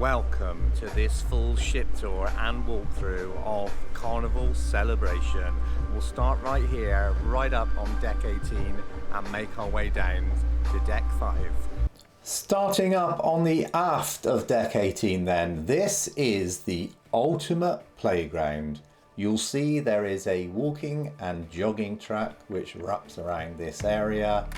Welcome to this full ship tour and walkthrough of Carnival Celebration. We'll start right here, right up on deck 18 and make our way down to deck 5. Starting up on the aft of deck 18 then, this is the ultimate playground. You'll see there is a walking and jogging track which wraps around this area.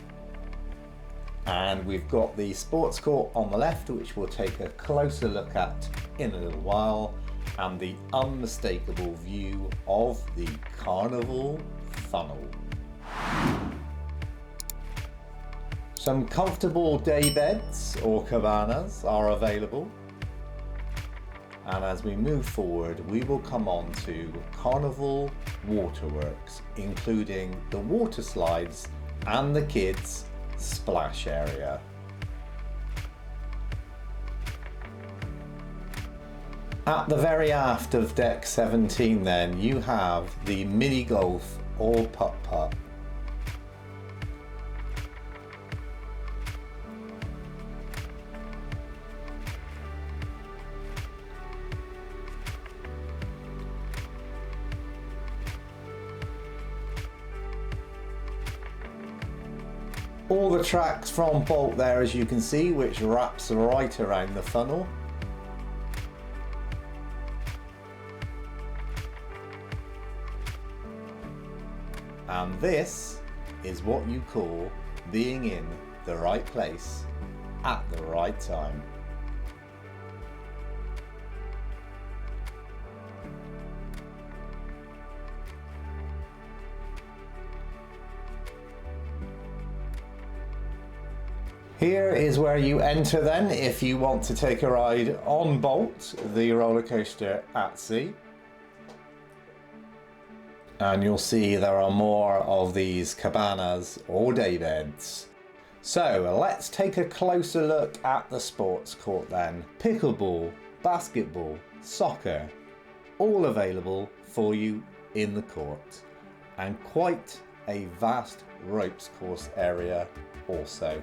And we've got the sports court on the left, which we'll take a closer look at in a little while, and the unmistakable view of the Carnival funnel. Some comfortable day beds or cabanas are available. And as we move forward, we will come on to Carnival Waterworks, including the water slides and the kids' splash area. At the very aft of deck 17 then, you have the mini golf or putt-putt. All the tracks from Bolt there, as you can see, which wraps right around the funnel. And this is what you call being in the right place at the right time. Here is where you enter then if you want to take a ride on Bolt, the roller coaster at sea. And you'll see there are more of these cabanas or day beds. So let's take a closer look at the sports court then. Pickleball, basketball, soccer, all available for you in the court. And quite a vast ropes course area also.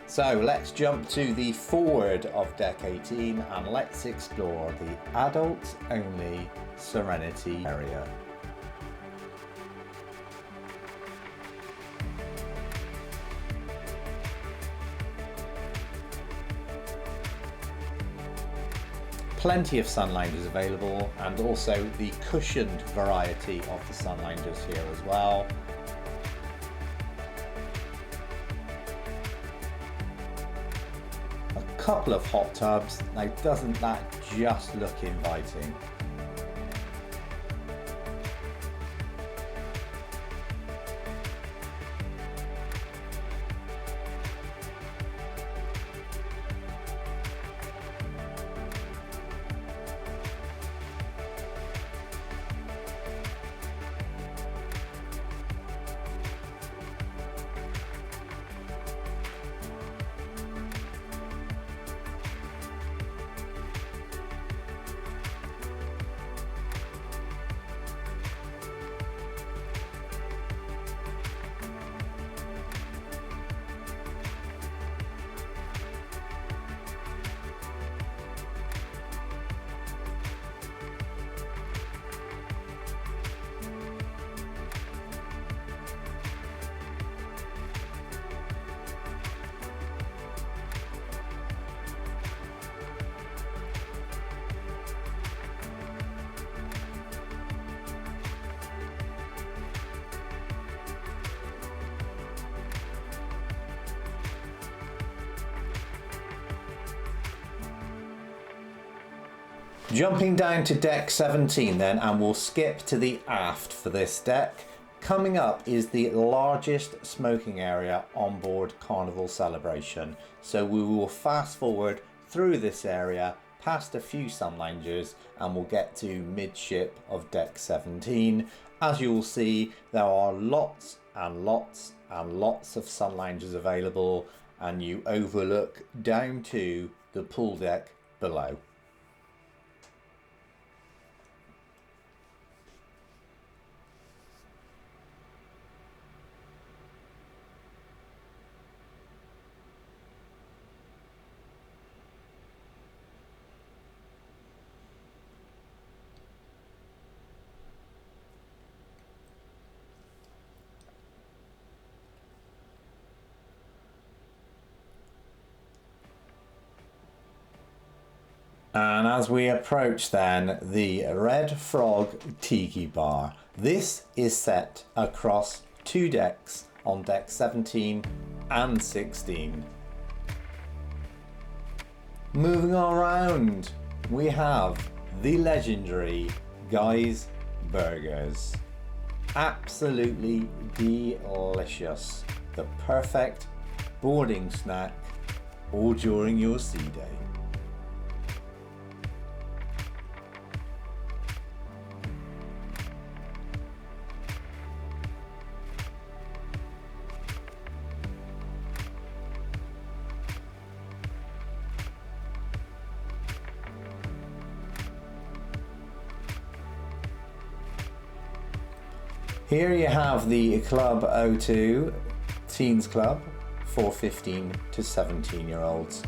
So let's jump to the forward of deck 18 and let's explore the adult only Serenity area. Plenty of sun loungers available, and also the cushioned variety of the sun loungers here as well. Couple of hot tubs. Now, doesn't that just look inviting? Jumping down to deck 17 then, and we'll skip to the aft for this deck. Coming up is the largest smoking area on board Carnival Celebration. So we will fast forward through this area, past a few sun loungers, and we'll get to midship of deck 17. As you will see, there are lots and lots and lots of sun loungers available, and you overlook down to the pool deck below. And as we approach then the Red Frog Tiki Bar, this is set across 2 decks on deck 17 and 16. Moving on around, we have the legendary Guy's Burgers. Absolutely delicious. The perfect boarding snack all during your sea day. Here you have the Club O2 Teens Club for 15 to 17 year olds.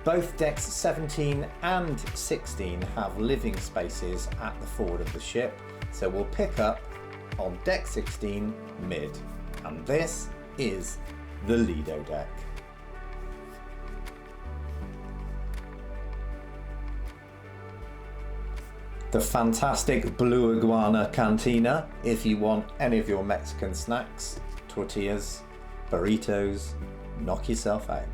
Both decks 17 and 16 have living spaces at the forward of the ship, so we'll pick up on deck 16 mid, and this is the Lido deck. The fantastic Blue Iguana Cantina if you want any of your Mexican snacks, tortillas, burritos, knock yourself out.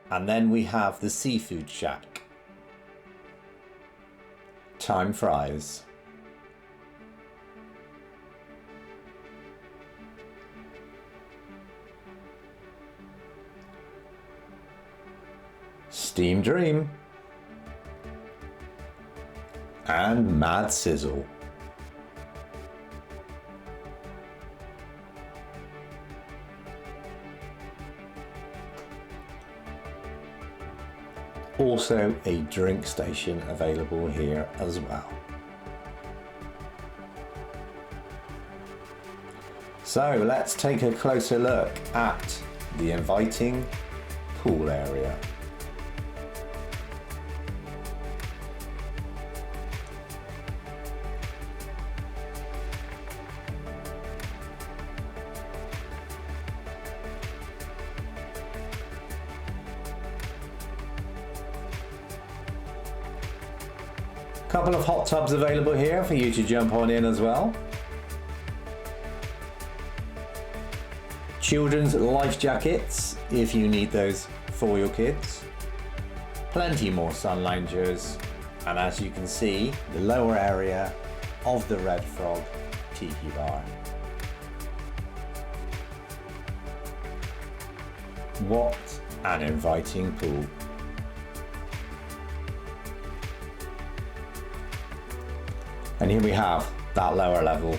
And then we have the Seafood Shack. Time fries. Steam Dream. And Mad Sizzle. Also a drink station available here as well. So let's take a closer look at the inviting pool area. Couple of hot tubs available here for you to jump on in as well. Children's life jackets if you need those for your kids. Plenty more sun loungers, and as you can see, the lower area of the Red Frog Tiki Bar. What an inviting pool. And here we have that lower level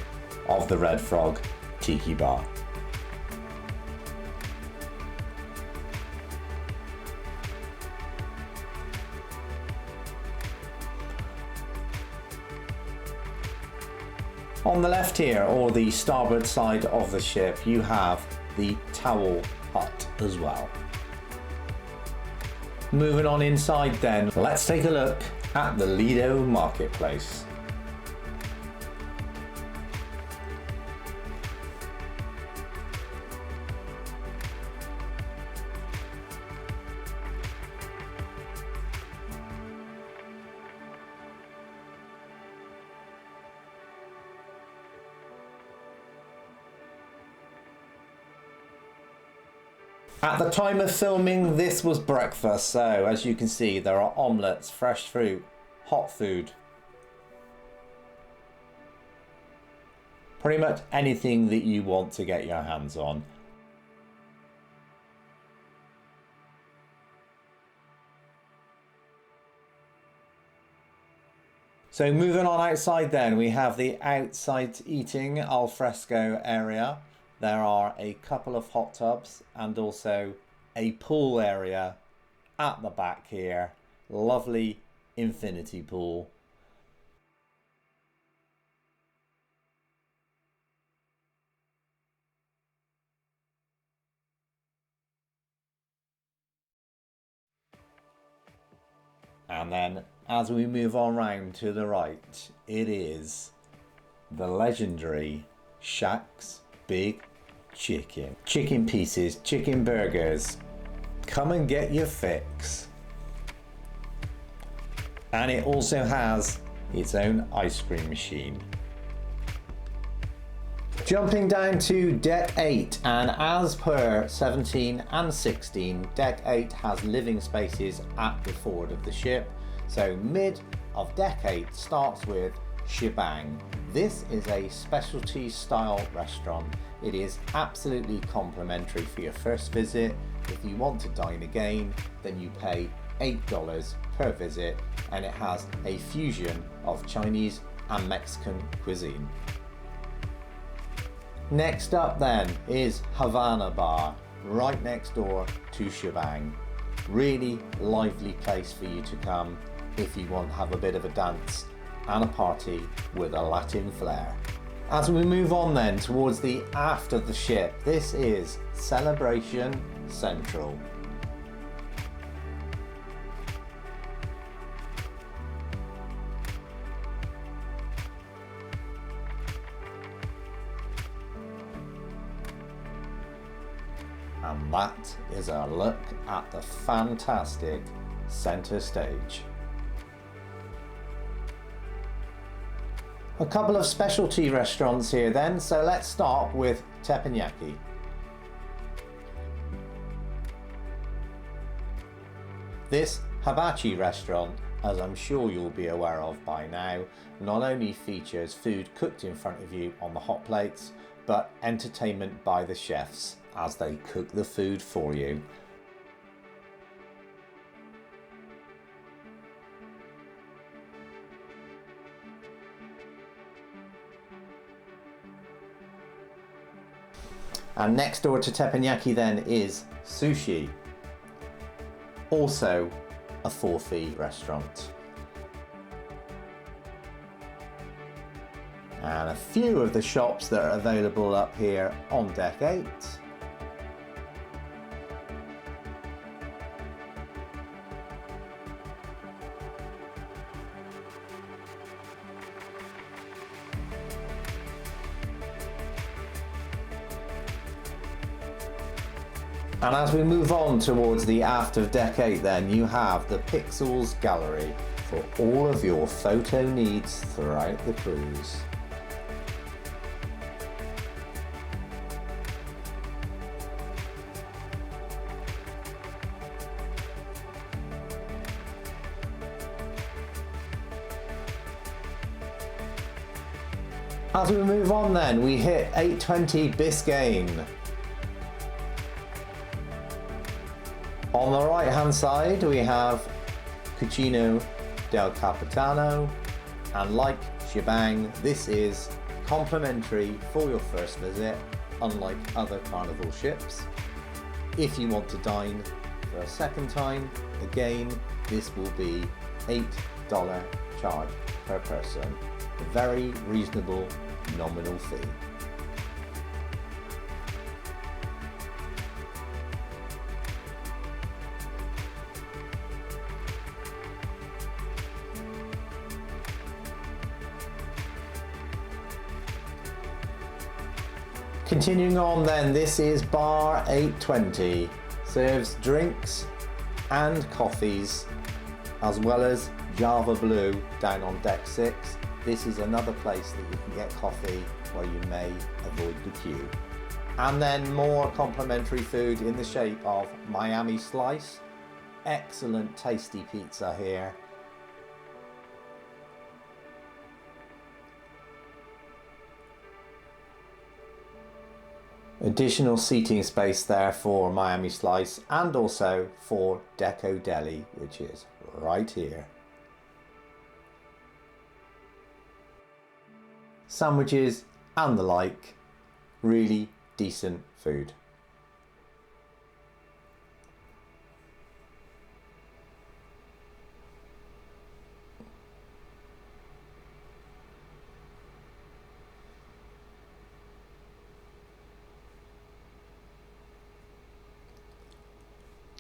of the Red Frog Tiki Bar. On the left here, or the starboard side of the ship, you have the towel hut as well. Moving on inside then, let's take a look at the Lido Marketplace. At the time of filming, this was breakfast, so as you can see, there are omelettes, fresh fruit, hot food. Pretty much anything that you want to get your hands on. So moving on outside then, we have the outside eating al fresco area. There are a couple of hot tubs and also a pool area at the back here. Lovely infinity pool. And then as we move on round to the right, it is the legendary Shaq's Big Chicken. Chicken pieces, chicken burgers. Come and get your fix. And it also has its own ice cream machine. Jumping down to deck 8, and as per 17 and 16, deck 8 has living spaces at the forward of the ship. So mid of deck 8 starts with Chibang. This is a specialty style restaurant. It is absolutely complimentary for your first visit. If you want to dine again, then you pay $8 per visit, and it has a fusion of Chinese and Mexican cuisine. Next up then is Havana Bar, right next door to Shibang. Really lively place for you to come if you want to have a bit of a dance and a party with a Latin flair. As we move on then towards the aft of the ship, this is Celebration Central. And that is a look at the fantastic center stage. A couple of specialty restaurants here then, so let's start with Teppanyaki. This hibachi restaurant, as I'm sure you'll be aware of by now, not only features food cooked in front of you on the hot plates, but entertainment by the chefs as they cook the food for you. And next door to Teppanyaki then is Sushi, also a for-fee restaurant. And a few of the shops that are available up here on deck 8. And as we move on towards the aft of deck 8 then, you have the Pixels Gallery for all of your photo needs throughout the cruise. As we move on then, we hit 820 Biscayne. On the right hand side we have Cucina Del Capitano, and like Chibang, this is complimentary for your first visit, unlike other Carnival ships. If you want to dine for a second time, again, this will be $8 charge per person, a very reasonable nominal fee. Continuing on then, this is Bar 820, serves drinks and coffees, as well as Java Blue down on deck 6. This is another place that you can get coffee where you may avoid the queue. And then more complimentary food in the shape of Miami Slice. Excellent tasty pizza here. Additional seating space there for Miami Slice, and also for Deco Deli, which is right here. Sandwiches and the like, really decent food.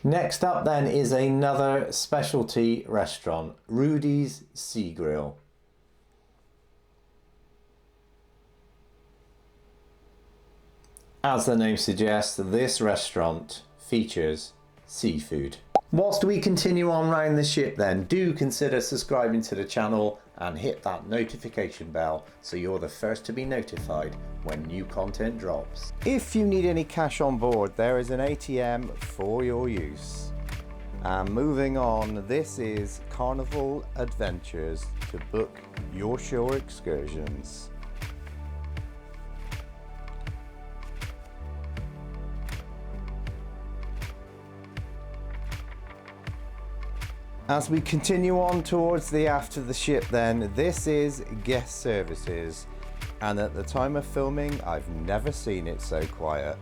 Next up then is another specialty restaurant, Rudi's Seagrill. As the name suggests, this restaurant features seafood. Whilst we continue on round the ship then, do consider subscribing to the channel and hit that notification bell so you're the first to be notified when new content drops. If you need any cash on board, there is an ATM for your use. And moving on, this is Carnival Adventures to book your shore excursions. As we continue on towards the aft of the ship then, this is guest services, and at the time of filming I've never seen it so quiet.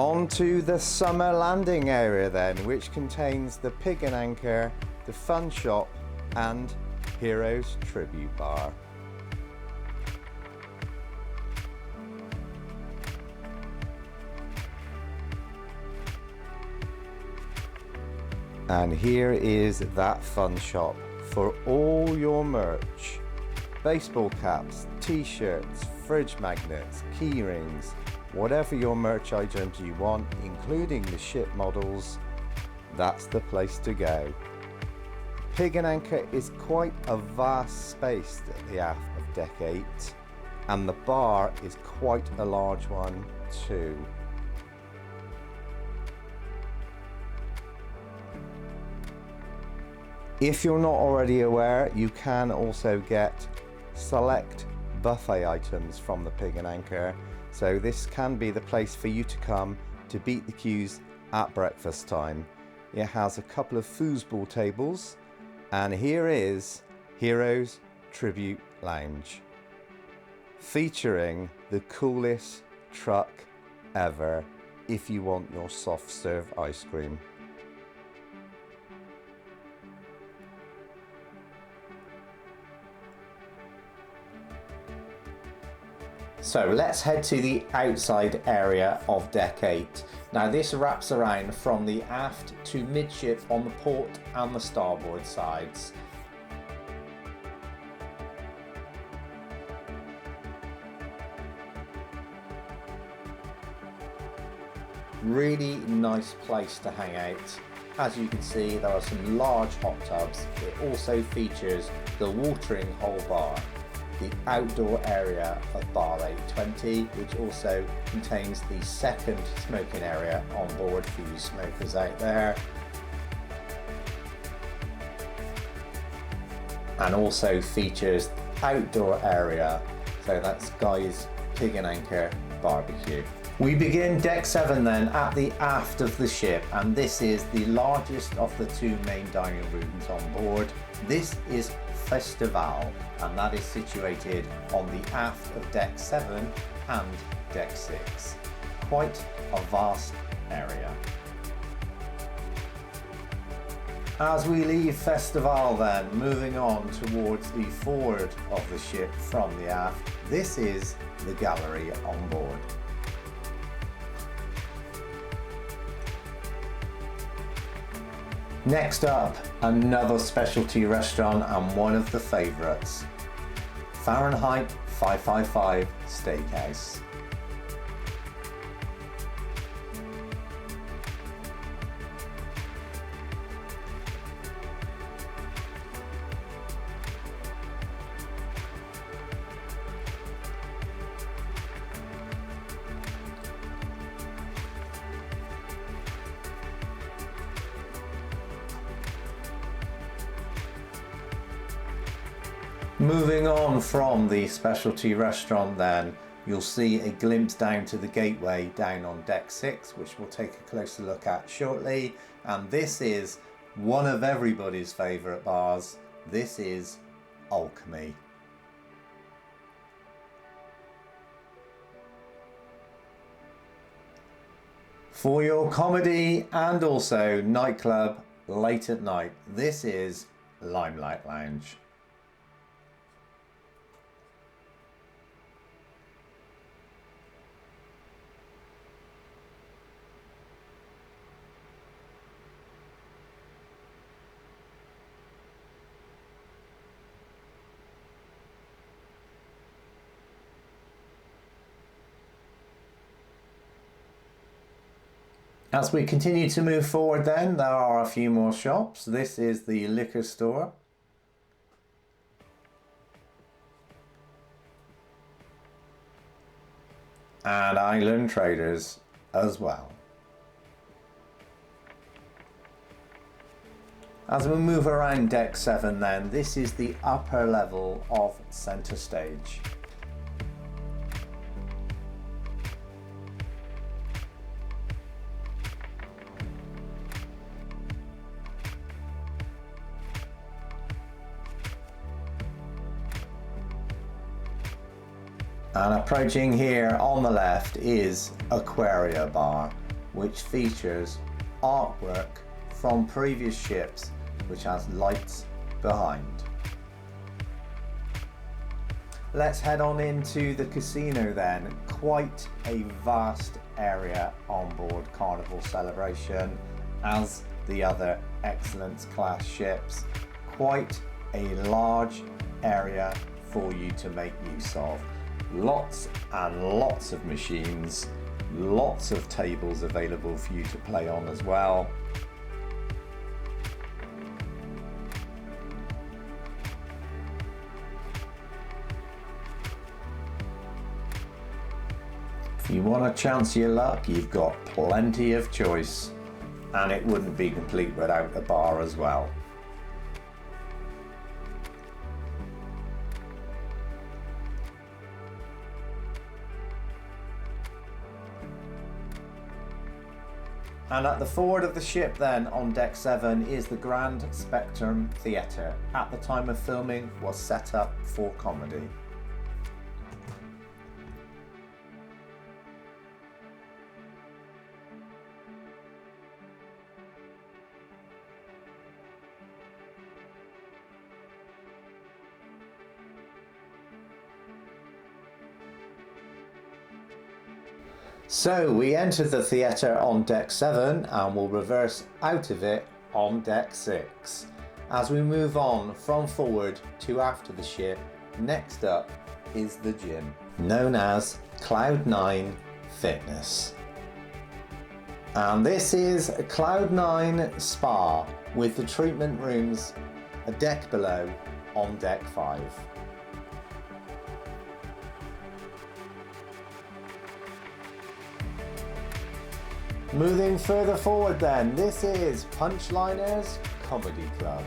On to the summer landing area then, which contains the Pig and Anchor, the Fun Shop and Heroes Tribute Bar. And here is that fun shop for all your merch. Baseball caps, t-shirts, fridge magnets, key rings, whatever your merch items you want, including the ship models, that's the place to go. Pig and Anchor is quite a vast space at the aft of Deck 8, and the bar is quite a large one too. If you're not already aware, you can also get select buffet items from the Pig and Anchor, so this can be the place for you to come to beat the queues at breakfast time. It has a couple of foosball tables, and here is Heroes Tribute Lounge, featuring the coolest truck ever if you want your soft serve ice cream. So let's head to the outside area of Deck 8. Now this wraps around from the aft to midship on the port and the starboard sides. Really nice place to hang out. As you can see, there are some large hot tubs. It also features the watering hole bar, the outdoor area of bar 820, which also contains the second smoking area on board for you smokers out there, and also features outdoor area, so that's Guy's Pig and Anchor barbecue. We begin Deck 7 then at the aft of the ship, and this is the largest of the two main dining rooms on board. This is Festivale, and that is situated on the aft of Deck 7 and Deck 6. Quite a vast area. As we leave Festivale then, moving on towards the forward of the ship from the aft, this is the gallery on board. Next up, another specialty restaurant and one of the favourites, Fahrenheit 555 Steakhouse. Moving on from the specialty restaurant then, you'll see a glimpse down to the gateway down on Deck 6, which we'll take a closer look at shortly. And this is one of everybody's favourite bars. This is Alchemy. For your comedy and also nightclub late at night, this is Limelight Lounge. As we continue to move forward then, there are a few more shops. This is the liquor store. And Island Traders as well. As we move around deck 7 then, this is the upper level of Centre Stage. And approaching here on the left is Aquaria Bar, which features artwork from previous ships, which has lights behind. Let's head on into the casino then. Quite a vast area on board Carnival Celebration, as the other Excellence class ships. Quite a large area for you to make use of. Lots and lots of machines, lots of tables available for you to play on as well. If you want to chance your luck, you've got plenty of choice, and it wouldn't be complete without a bar as well. And at the forward of the ship then, on deck 7, is the Grand Spectrum Theatre. At the time of filming, was set up for comedy. So we entered the theatre on deck 7 and will reverse out of it on deck 6. As we move on from forward to after the ship, next up is the gym, known as Cloud9 Fitness. And this is a Cloud9 Spa with the treatment rooms a deck below on deck 5. Moving further forward then, this is Punchliners Comedy Club.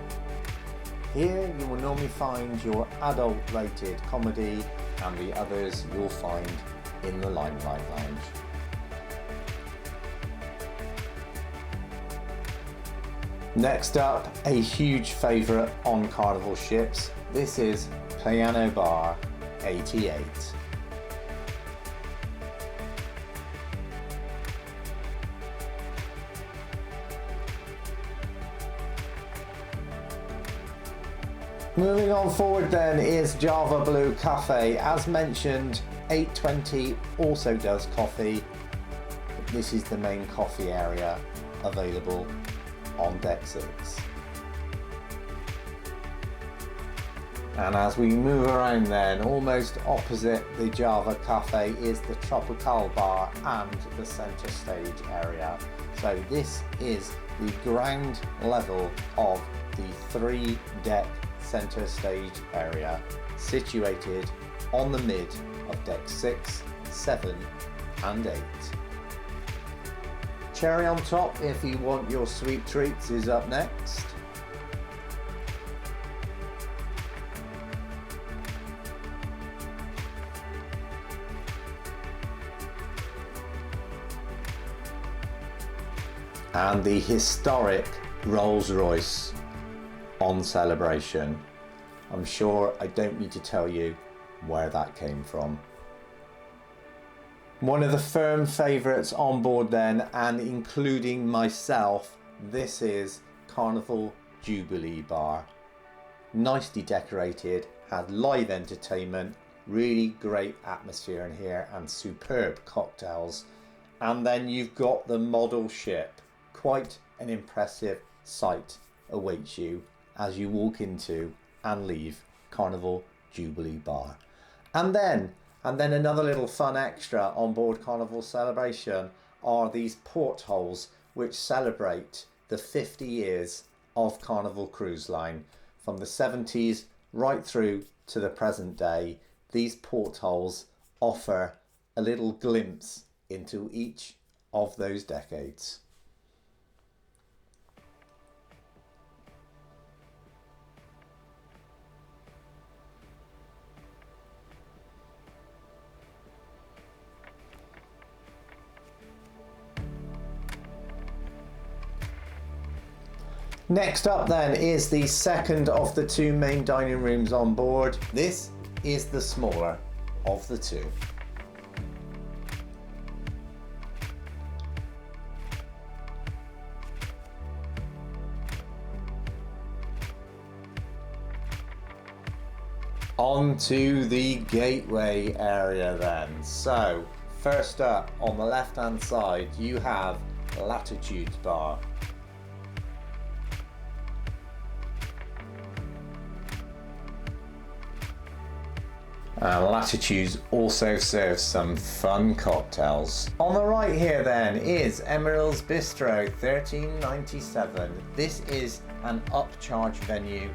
Here you will normally find your adult rated comedy, and the others you'll find in the Limelight Lounge. Next up, a huge favourite on Carnival ships. This is Piano Bar 88. Moving on forward then is Java Blue Cafe. As mentioned, 820 also does coffee. This is the main coffee area available on deck 6. And as we move around then, almost opposite the Java Cafe is the Tropicale Bar and the Centre Stage area. So this is the ground level of the 3-deck Centre Stage area, situated on the mid of deck 6, 7 and 8. Cherry on top, if you want your sweet treats, is up next. And the historic Rolls-Royce on Celebration. I'm sure I don't need to tell you where that came from. One of the firm favourites on board then, and including myself, this is Carnival Jubilee Bar. Nicely decorated, had live entertainment, really great atmosphere in here and superb cocktails. And then you've got the model ship. Quite an impressive sight awaits you as you walk into and leave Carnival Jubilee Bar. And then another little fun extra on board Carnival Celebration are these portholes which celebrate the 50 years of Carnival Cruise Line. From the 70s right through to the present day, these portholes offer a little glimpse into each of those decades. Next up then is the second of the two main dining rooms on board. This is the smaller of the two. On to the gateway area then. So first up on the left hand side you have Lattitudes Bar. Lattitudes also serves some fun cocktails. On the right here then is Emirils Bistro, $13.97. This is an upcharge venue,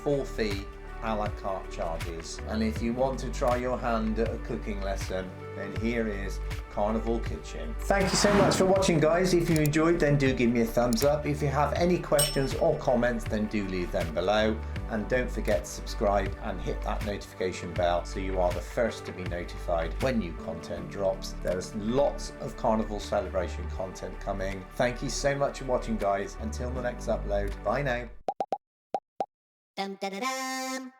full fee, a la carte charges. And if you want to try your hand at a cooking lesson, then here is Carnival Kitchen. Thank you so much for watching, guys. If you enjoyed, then do give me a thumbs up. If you have any questions or comments, then do leave them below. And don't forget to subscribe and hit that notification bell so you are the first to be notified when new content drops. There's lots of Carnival Celebration content coming. Thank you so much for watching, guys. Until the next upload, bye now. Dum, da, da, dum.